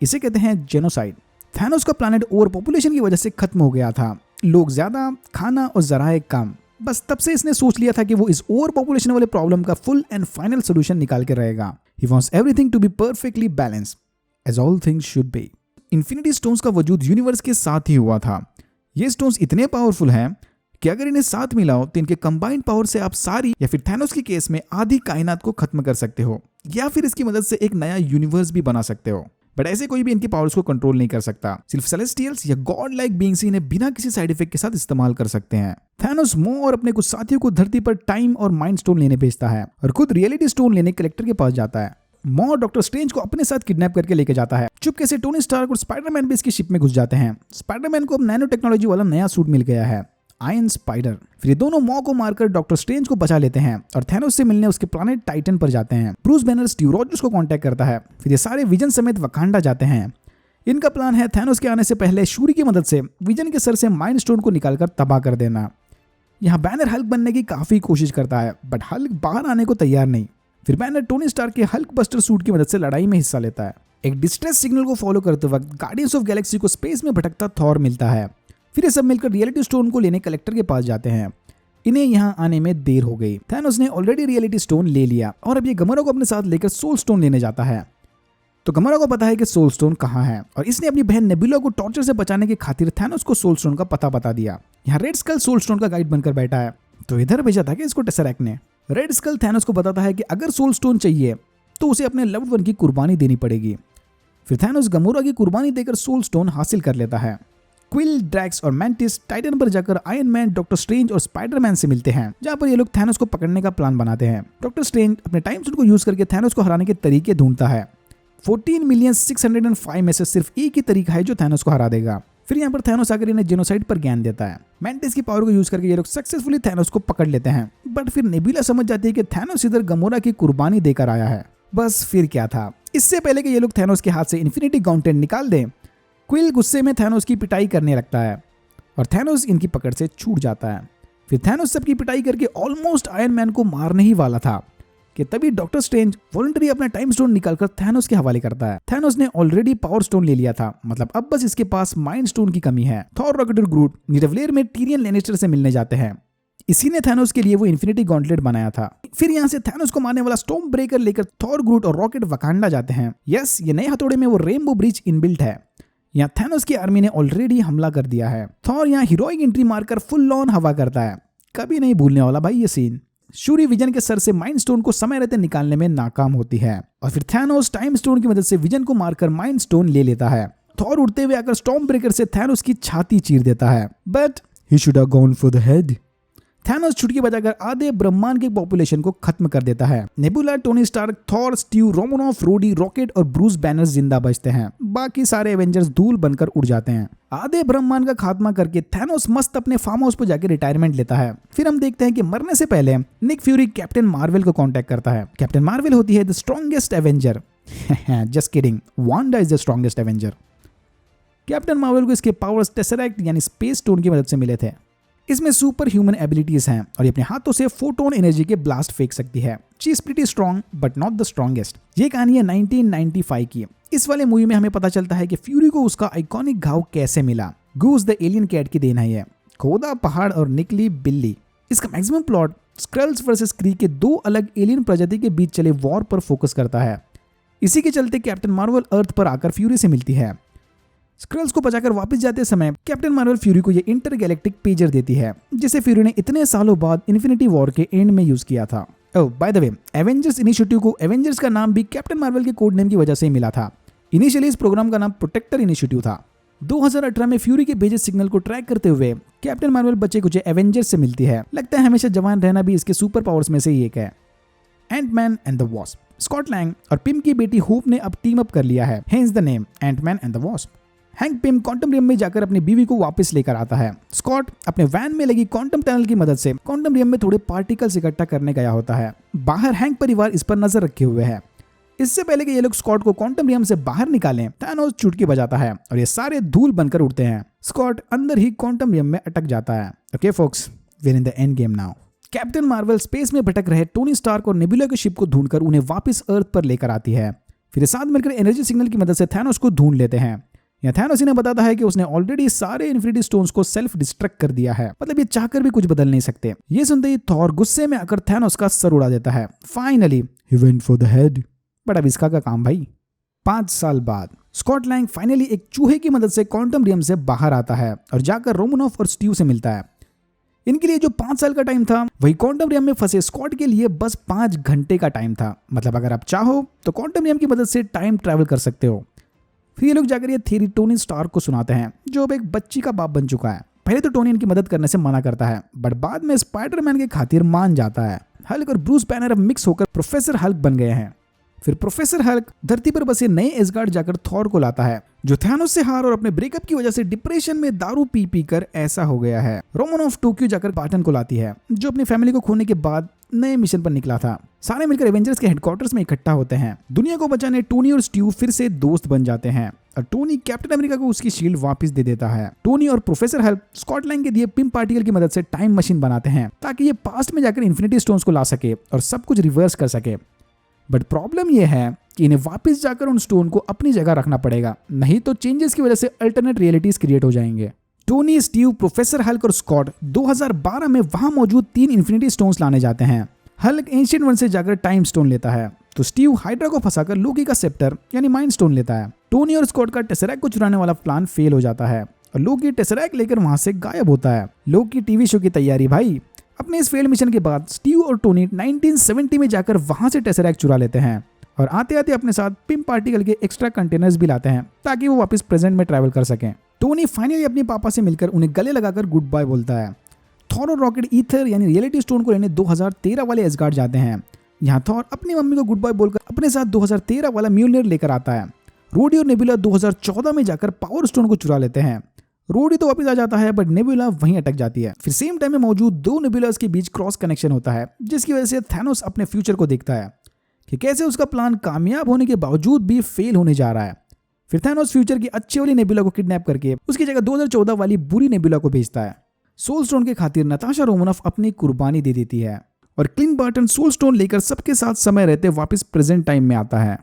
[SPEAKER 1] इसे कहते हैं जेनोसाइड। थैनोस का प्लैनेट ओवर पॉपुलेशन की वजह से खत्म हो गया था, लोग ज्यादा, खाना और जराए कम। बस तब से इसने सोच लिया था कि वो इस ओवर पॉपुलेशन वाले प्रॉब्लम का फुल एंड फाइनल सोल्यूशन निकाल के रहेगा। He wants everything to be perfectly balanced as all things should be. Infinity Stones का वजूद यूनिवर्स के साथ ही हुआ था। ये स्टोन्स इतने पावरफुल हैं कि अगर इन्हें साथ मिलाओ तो इनके कंबाइंड पावर से आप सारी, या फिर थैनोस के केस में आधी कायनात को खत्म कर सकते हो, या फिर इसकी मदद से एक नया यूनिवर्स भी बना सकते हो। बट ऐसे कोई भी इनके पावर्स को कंट्रोल नहीं कर सकता। सिर्फ सेलेस्टियल्स या गॉड लाइक बीइंग्स इन्हें बिना किसी साइड इफेक्ट के साथ इस्तेमाल कर सकते हैं। थैनोस मो और अपने कुछ साथियों को धरती पर टाइम और माइंड स्टोन लेने भेजता है और खुद रियलिटी स्टोन लेने कलेक्टर के पास जाता है। मो डॉक्टर स्ट्रेंज को अपने साथ किडनैप करके लेके जाता है। चुपके से टोनी स्टार्क और स्पाइडरमैन भी इसकी शिप में घुस जाते हैं। स्पाइडरमैन को अब नैनो टेक्नोलॉजी वाला नया सूट मिल गया है, आयरन स्पाइडर। फिर ये दोनों मॉ को मारकर डॉक्टर स्ट्रेंज को बचा लेते हैं और थैनोस से मिलने उसके प्लैनेट टाइटन पर जाते हैं। ब्रूस बैनर स्टीव रॉजर्स को कांटेक्ट करता है। फिर ये सारे विजन समेत वकांडा जाते हैं। इनका प्लान है थैनोस के आने से पहले शूरी की मदद से विजन के सर से माइंड स्टोन को निकालकर तबाह कर देना। यहाँ बैनर हल्क बनने की काफी कोशिश करता है, बट हल्क बाहर आने को तैयार नहीं। फिर बैनर टोनी स्टार्क के हल्क बस्टर सूट की मदद से लड़ाई में हिस्सा लेता है। एक डिस्ट्रेस सिग्नल को फॉलो करते वक्त गार्डियंस ऑफ गैलेक्सी को स्पेस में भटकता थॉर मिलता है। फिर ये सब मिलकर रियलिटी स्टोन को लेने कलेक्टर के पास जाते हैं। इन्हें यहाँ आने में देर हो गई। थैनोस ने ऑलरेडी रियलिटी स्टोन ले लिया और अब ये गमोरा को अपने साथ लेकर सोल स्टोन लेने जाता है। तो गमोरा को पता है कि सोल स्टोन कहाँ है और इसने अपनी बहन नेबुला को टॉर्चर से बचाने की खातिर थैनोस को सोल स्टोन का पता बता दिया। यहाँ रेड स्कल सोल स्टोन का गाइड बनकर बैठा है, तो इधर भेजा था कि इसको टेसरैक्ट ने। रेड स्कल थैनोस को बताता है कि अगर सोल स्टोन चाहिए तो उसे अपने लव्ड वन की कुर्बानी देनी पड़ेगी। फिर थैनोस गमोरा की कुर्बानी देकर सोल स्टोन हासिल कर लेता है। क्विल, ड्रैक्स और मैंटिस टाइटन पर जाकर आयरन मैन, डॉक्टर स्ट्रेंज और स्पाइडरमैन से मिलते हैं, जहां पर ये लोग थैनोस को पकड़ने का प्लान बनाते हैं। डॉक्टर स्ट्रेंज अपने टाइम सूट को यूज करके थैनोस को हराने के तरीके ढूंढता है। 14,605,000 में से सिर्फ एक ही तरीका है जो थैनोस को हरा देगा। फिर यहाँ पर थैनोस आकर इन्हें जेनोसाइड पर ज्ञान देता है। मैंटिस की पावर को यूज करके ये लोग सक्सेसफुली थैनोस को पकड़ लेते हैं, बट फिर नेबुला समझ जाती है कि थैनोस इधर गमोरा की कुर्बानी देकर आया है। बस फिर क्या था, इससे पहले कि ये लोग थैनोस के हाथ से इन्फिनिटी गॉन्टलेट निकाल दें, क्विल गुस्से में थैनोस की पिटाई करने लगता है और थैनोस इनकी पकड़ से छूट जाता है। फिर थैनोस सबकी पिटाई करके ऑलमोस्ट आयरन मैन को मारने ही वाला था कि तभी डॉक्टर स्ट्रेंज वॉलंटरी अपना टाइम स्टोन निकालकर थैनोस के हवाले करता है। थैनोस ने ऑलरेडी पावर स्टोन ले लिया था, मतलब अब बस इसके पास माइंड स्टोन की कमी है। थॉर, रॉकेट और ग्रूट निडवलेयर में टीरियन लैनिस्टर से मिलने जाते हैं। इसी ने थैनोस के लिए वो इन्फिनिटी गॉन्टलेट बनाया था। फिर यहाँ से थैनोस को मारने वाला स्टॉर्म ब्रेकर लेकर थॉर, ग्रूट और रॉकेट वकांडा जाते हैं। यस, ये नए हथौड़े में वो रेनबो ब्रिज इनबिल्ट है। यहाँ थैनोस की आर्मी ने ऑलरेडी हमला कर दिया है। थॉर यहाँ हीरोइक एंट्री मारकर फुल ऑन हवा करता है। कभी नहीं भूलने वाला भाई ये सीन। शूरी विजन के सर से माइंड स्टोन को समय रहते निकालने में नाकाम होती है और फिर थैनोस टाइम स्टोन की मदद से विजन को मारकर माइंड स्टोन ले लेता है। थॉर उड़ते हुए आकर स्टॉर्म ब्रेकर से थैनोस की छाती चीर देता है, but he should have gone for the head. Thanos छुटकी बजाकर आधे ब्रह्मांड की पॉपुलेशन को खत्म कर देता है। Nebula, Tony Stark, Thor, Steve, Romanoff, Rhodey, Rocket और ब्रूस बैनर जिंदा बचते हैं। बाकी सारे एवेंजर्स धूल बनकर उड़ जाते हैं। आधे ब्रह्मांड का खात्मा करके थैनोस मस्त अपने फार्म हाउस पर जाकर रिटायरमेंट लेता है। फिर हम देखते हैं कि मरने से पहले निक फ्यूरी कैप्टन मार्वल को कांटेक्ट करता है। कैप्टन मार्वल होती है the strongest Avenger. Just kidding, Wanda is the strongest Avenger. Captain Marvel को इसके पावर्स टेसरैक्ट यानी स्पेस स्टोन की मदद से मिले थे। इसमें सुपर ह्यूमन एबिलिटीज हैं और ये अपने हाथों से फोटोन एनर्जी के ब्लास्ट फेंक सकती है। She is pretty strong but not the strongest. ये कहानी है 1995 की। इस वाले मूवी में हमें पता चलता है कि फ्यूरी को उसका आइकॉनिक घाव कैसे मिला। गूज द एलियन कैट की देन है ये। खोदा पहाड़ और निकली बिल्ली। इसका मैक्सिमम प्लॉट स्क्रल्स वर्सेस क्री के दो अलग एलियन प्रजाति के बीच चले वॉर पर फोकस करता है। इसी के चलते कैप्टन मार्वल अर्थ पर आकर फ्यूरी से मिलती है। स्क्रल्स को बचाकर वापस जाते समय कैप्टन मार्वल फ्यूरी को ये इंटरगैलेक्टिक पेजर देती है, जिसे फ्यूरी ने इतने सालों बाद इन्फिनिटी वॉर के एंड में यूज किया था। Oh by the way, Avengers Initiative को एवेंजर्स का नाम भी कैप्टन मार्वल के कोड नेम की वजह से ही मिला था। इनिशियली इस प्रोग्राम का नाम प्रोटेक्टर इनिशिएटिव था। 2018 में फ्यूरी के भेजे सिग्नल को ट्रैक करते हुए कैप्टन मार्वल बच्चे कुछ एवेंजर्स से मिलती है। लगता है हमेशा जवान रहना भी इसके सुपर पावर्स में से ही एक है। Antman and the Wasp. Scott Lang और पिम की बेटी होप ने अब टीम अप कर लिया है, hence the name Antman and the Wasp. Hank Pym quantum realm में जाकर अपनी बीवी को वापस लेकर आता है। स्कॉट अपने वैन में लगी क्वांटम टनल की मदद से क्वांटम रियम में थोड़े पार्टिकल्स इकट्ठा करने गया होता है। बाहर हैंक परिवार इस पर नजर रखे हुए है। इससे पहले कि ये लोग स्कॉट को क्वांटम रियम से बाहर निकालें, थैनोस चुटकी बजाता है और ये सारे धूल बनकर उड़ते हैं। स्कॉट अंदर ही क्वांटम रियम में अटक जाता है। Okay folks, we are in the end game now. Captain Marvel space में भटक रहे टोनी स्टार्क और नेबुला के शिप को ढूंढकर उन्हें वापस अर्थ पर लेकर आती है। फिर साथ मिलकर एनर्जी सिग्नल की मदद से थैनोस को ढूंढ लेते हैं। यह थैनोस इन्हें बताता है कि उसने ऑलरेडी सारे इन्फिनिटी स्टोन्स को सेल्फ डिस्ट्रक्ट कर दिया है, मतलब ये चाहकर भी कुछ बदल नहीं सकते। ये सुनते ही थॉर गुस्से में आकर थैनोस का सर उड़ा देता है। Finally he went for the head. बड़ा विस्का का काम भाई। 5 साल बाद स्कॉट लैंग फाइनली एक चूहे की मदद से क्वांटम रियम से बाहर आता है और जाकर रोमनॉफ और स्टीव से मिलता है। इनके लिए जो 5 साल का टाइम था वही क्वांटम रियम में फंसे स्कॉट के लिए बस 5 घंटे का टाइम था। मतलब अगर आप चाहो तो क्वांटम रियम की मदद से टाइम ट्रैवल कर सकते हो। फिर ये लोग जाकर ये थ्योरी टोनी स्टार्क को सुनाते हैं, जो अब एक बच्ची का बाप बन चुका है। पहले तो टोनी इनकी मदद करने से मना करता है, बट बाद में स्पाइडरमैन के खातिर मान जाता है। हल्क और ब्रूस बैनर अब मिक्स होकर प्रोफेसर हल्क बन गए हैं। फिर प्रोफेसर हल्क धरती पर बसे नए एसगार्ड जाकर थॉर को लाता है, जो थैनोस से हार और अपने ब्रेकअप की वजह से डिप्रेशन में दारू पी पी कर ऐसा हो गया है। रोमनॉफ टोक्यो जाकर बार्टन को लाती है, जो अपनी फैमिली को खोने के बाद नए मिशन पर निकला था। सारे मिलकर एवेंजर्स के हेडक्वार्टर्स में इकट्ठा होते हैं। दुनिया को बचाने टोनी और स्टीव फिर से दोस्त बन जाते हैं और टोनी कैप्टन अमेरिका को उसकी शील्ड वापस दे देता है। टोनी और प्रोफेसर हल्क स्कॉटलैंड के दिए पिम पार्टिकल की मदद से टाइम मशीन बनाते हैं ताकि ये पास्ट में जाकर इन्फिनिटी स्टोन्स को ला सके और सब कुछ रिवर्स कर सके। बट प्रॉब्लम यह है कि इन्हें वापस जाकर उन स्टोन को अपनी जगह रखना पड़ेगा, नहीं तो चेंजेस की वजह से अल्टरनेट रियलिटीज क्रिएट हो जाएंगे। टोनी, स्टीव, प्रोफेसर हल्क और स्कॉट 2012 में वहां मौजूद 3 इन्फिनिटी स्टोन्स लाने जाते हैं। हल्क एंशिएंट वन से जाकर टाइम स्टोन लेता है, तो स्टीव हाइड्रा को फंसाकर लोकी का सेप्टर यानी माइंड स्टोन लेता है। टोनी और स्कॉट का टेसरैक्ट को चुराने वाला प्लान फेल हो जाता है और लोकी टेसरैक्ट लेकर वहां से गायब होता है। लोकी टीवी शो की तैयारी भाई। अपने इस फेल मिशन के बाद स्टीव और टोनी 1970 में जाकर वहां से टेसरैक्ट चुरा लेते हैं और आते आते अपने साथ पिम पार्टिकल के एक्स्ट्रा कंटेनर्स भी लाते हैं ताकि वो वापस प्रेजेंट में ट्रैवल कर सकें। टोनी फाइनली अपने पापा से मिलकर उन्हें गले लगाकर गुड बाय बोलता है। थॉर और रॉकेट ईथर यानी रियलिटी स्टोन को लेने 2013 वाले एसगार्ड जाते हैं। यहाँ थॉर अपनी मम्मी को गुड बाय बोलकर अपने साथ 2013 वाला म्यूलनियर लेकर आता है। रोडी और नेबुला 2014 में जाकर पावर स्टोन को चुरा लेते हैं। रोडी तो वापस आ जाता है बट नेबुला वहीं अटक जाती है। फिर सेम टाइम में मौजूद 2 नेबुलास के बीच क्रॉस कनेक्शन होता है, जिसकी वजह से थैनोस अपने फ्यूचर को देखता है कि कैसे उसका प्लान कामयाब होने के बावजूद भी फेल होने जा रहा है। फिर थैनोस फ्यूचर की अच्छी वाली नेबुला को किडनैप करके उसकी जगह 2014 वाली बुरी नेबुला को भेजता है। सोल स्टोन के खातिर नताशा रोमनॉफ अपनी कुर्बानी दे देती है और क्लिंट बार्टन सोल स्टोन लेकर सबके साथ समय रहते वापस प्रेजेंट टाइम में आता है।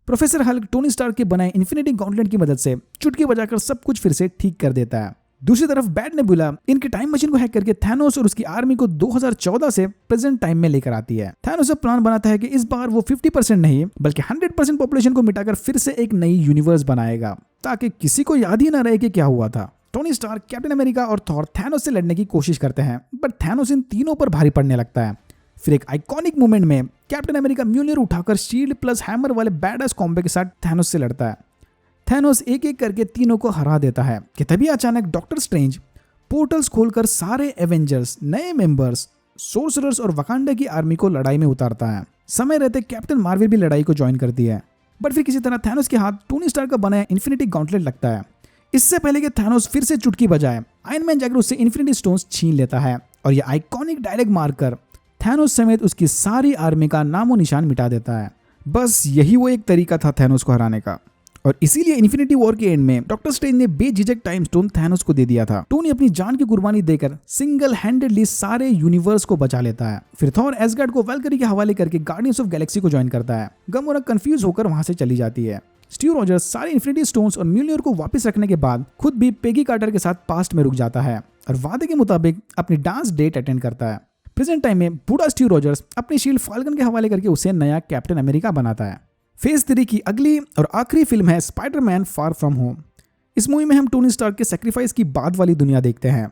[SPEAKER 1] प्रोफेसर हल्क टोनी स्टार्क के बनाए इन्फिनिटी गॉन्टलेट की मदद से चुटकी बजाकर सब कुछ फिर से ठीक कर देता है। दूसरी तरफ बैड नेबुला इनके टाइम मशीन को हैक करके थैनोस और उसकी आर्मी को 2014 से प्रेजेंट टाइम में लेकर आती है। थैनोस अब प्लान बनाता है कि इस बार वो 50% नहीं बल्कि 100% पॉपुलेशन को मिटाकर फिर से एक नई यूनिवर्स बनाएगा ताकि किसी को याद ही ना रहे कि क्या हुआ था। टोनी स्टार्क, कैप्टन अमेरिका और थॉर थैनोस से लड़ने की कोशिश करते हैं बट थैनोस इन तीनों पर भारी पड़ने लगता है। फिर एक आइकॉनिक मोमेंट में कैप्टन अमेरिका म्यूलनियर उठाकर शील्ड प्लस हैमर वाले बैडएस कॉम्बो के साथ थैनोस से लड़ता है। थैनोस एक एक करके तीनों को हरा देता है कि तभी अचानक डॉक्टर स्ट्रेंज पोर्टल्स खोलकर सारे एवेंजर्स, नए मेंबर्स, सोर्सरर्स और वकांडा की आर्मी को लड़ाई में उतारता है। समय रहते कैप्टन मार्वल भी लड़ाई को ज्वाइन करती है बट फिर किसी तरह थैनोस के हाथ टोनी स्टार्क का बनाया इन्फिनिटी गॉन्टलेट लगता है। इससे पहले कि थैनोस फिर से चुटकी बजाए, आयरन मैन जाकर उससे इन्फिनिटी स्टोन्स छीन लेता है और यह आइकॉनिक डायलॉग मारकर थैनोस समेत उसकी सारी आर्मी का नामो निशान मिटा देता है। बस यही वो एक तरीका था थैनोस को हराने का और इसीलिए इन्फिनिटी वॉर के एंड में डॉक्टर स्ट्रेंज ने बेझिझक टाइम स्टोन थैनोस को दे दिया था। टोनी अपनी जान की कुर्बानी देकर सिंगल हैंडेडली सारे यूनिवर्स को बचा लेता है। फिर थॉर एसगार्ड को वैल्करी के हवाले करके गार्डियंस ऑफ गैलेक्सी को ज्वाइन करता है। गमोरा कंफ्यूज होकर वहां से चली जाती है। स्टीव रॉजर्स सारे इन्फिनिटी स्टोन्स और म्यूलनियर को वापस रखने के बाद खुद भी पेगी कार्टर के साथ पास्ट में रुक जाता है और वादे के मुताबिक अपनी डांस डेट अटेंड करता है। प्रेजेंट टाइम में बूढ़ा स्टीव रॉजर्स अपनी शील्ड फाल्कन के हवाले करके उसे नया कैप्टन अमेरिका बनाता है। फेज 3 की अगली और आखिरी फिल्म है स्पाइडरमैन फार फ्रॉम होम। इस मूवी में हम टोनी स्टार्क के सैक्रिफाइस की बाद वाली दुनिया देखते हैं।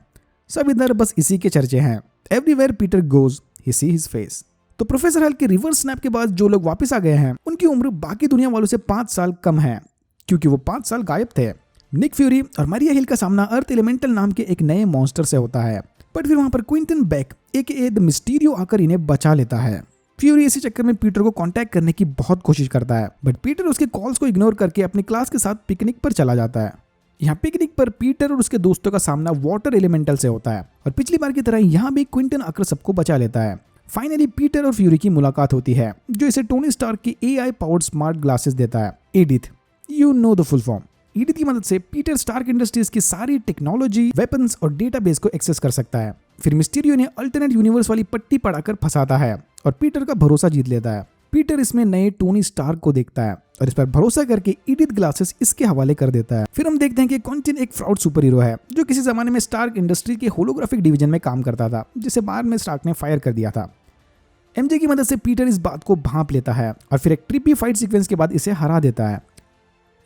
[SPEAKER 1] सब इधर बस इसी के चर्चे हैं। Everywhere Peter goes he see his face. तो प्रोफेसर हल्क के रिवर्स स्नैप के बाद जो लोग वापस आ गए हैं उनकी उम्र बाकी दुनिया वालों से 5 साल कम है क्योंकि वो 5 साल गायब थे। निक फ्यूरी और मारिया हिल का सामना अर्थ एलिमेंटल नाम के एक नए मॉन्स्टर से होता है बट फिर वहां पर Quentin Beck aka the Mysterio आकर इन्हें बचा लेता है। फ्यूरी इसी चक्कर में पीटर को कांटेक्ट करने की बहुत कोशिश करता है बट पीटर उसके कॉल्स को इग्नोर करके अपनी क्लास के साथ पिकनिक पर चला जाता है। यहाँ पिकनिक पर पीटर और उसके दोस्तों का सामना वाटर एलिमेंटल से होता है और पिछली बार की तरह यहाँ भी क्विंटन आकर सबको बचा लेता है। फाइनली पीटर और फ्यूरी की मुलाकात होती है जो इसे टोनी स्टार्क की AI पावर्ड स्मार्ट ग्लासेस देता है। Edith, you know the full form. Edith की मदद से पीटर स्टार्क इंडस्ट्रीज की सारी टेक्नोलॉजी, वेपन्स और डेटाबेस को एक्सेस कर सकता है। फिर मिस्टीरियो ने अल्टरनेट यूनिवर्स वाली पट्टी पढ़ाकर फंसाता है और पीटर का भरोसा जीत लेता है। पीटर इसमें नए टोनी स्टार्क को देखता है और इस पर भरोसा करके एडिथ ग्लासेस इसके हवाले कर देता है। फिर हम देखते हैं कि क्विंटन एक फ्रॉड सुपर हीरो है जो किसी जमाने में स्टार्क इंडस्ट्री के होलोग्राफिक डिवीजन में काम करता था, जिसे बाद में स्टार्क ने फायर कर दिया था। MJ की मदद से पीटर इस बात को भांप लेता है और फिर एक ट्रिपी फाइट सीक्वेंस के बाद इसे हरा देता है।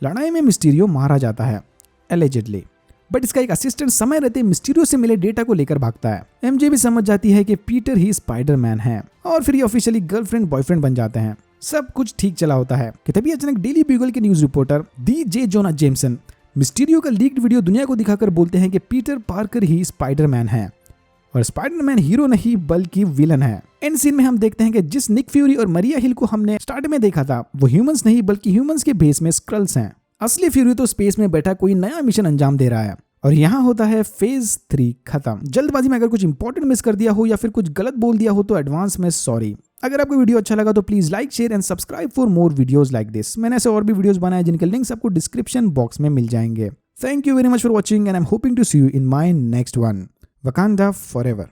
[SPEAKER 1] लड़ाई में मिस्टीरियो मारा जाता है एलिजिडली, बट इसका एक असिस्टेंट समय रहते मिस्टीरियो से मिले डेटा को लेकर भागता है। MJ भी समझ जाती है कि पीटर ही स्पाइडरमैन है और फिर ये ऑफिशियली गर्लफ्रेंड बॉयफ्रेंड बन जाते हैं। सब कुछ ठीक चला होता है कि तभी अचानक डेली ब्यूगल के news reporter DJ Jonah Jameson Mysterio का लीक्ड वीडियो दुनिया को दिखाकर बोलते हैं कि पीटर पार्कर ही स्पाइडरमैन है और स्पाइडरमैन हीरो नहीं बल्कि विलन है। एंड सीन में हम देखते हैं कि जिस निक फ्यूरी और मरिया हिल को हमने स्टार्ट में देखा था वो ह्यूमंस नहीं बल्कि ह्यूमंस के बेस में स्क्रल्स हैं। असली फ्यूरी तो स्पेस में बैठा कोई नया मिशन अंजाम दे रहा है और यहाँ होता है फेज 3 खत्म। जल्दबाजी में अगर कुछ इंपॉर्टेंट मिस कर दिया हो या फिर कुछ गलत बोल दिया हो तो एडवांस में सॉरी। अगर आपको वीडियो अच्छा लगा तो please like, share and subscribe for more videos like this. मैंने ऐसे और भी वीडियोस बनाए जिनके लिंक्स आपको डिस्क्रिप्शन बॉक्स में मिल जाएंगे। Thank you very much for watching and I am hoping to see you in my next one. Wakanda forever.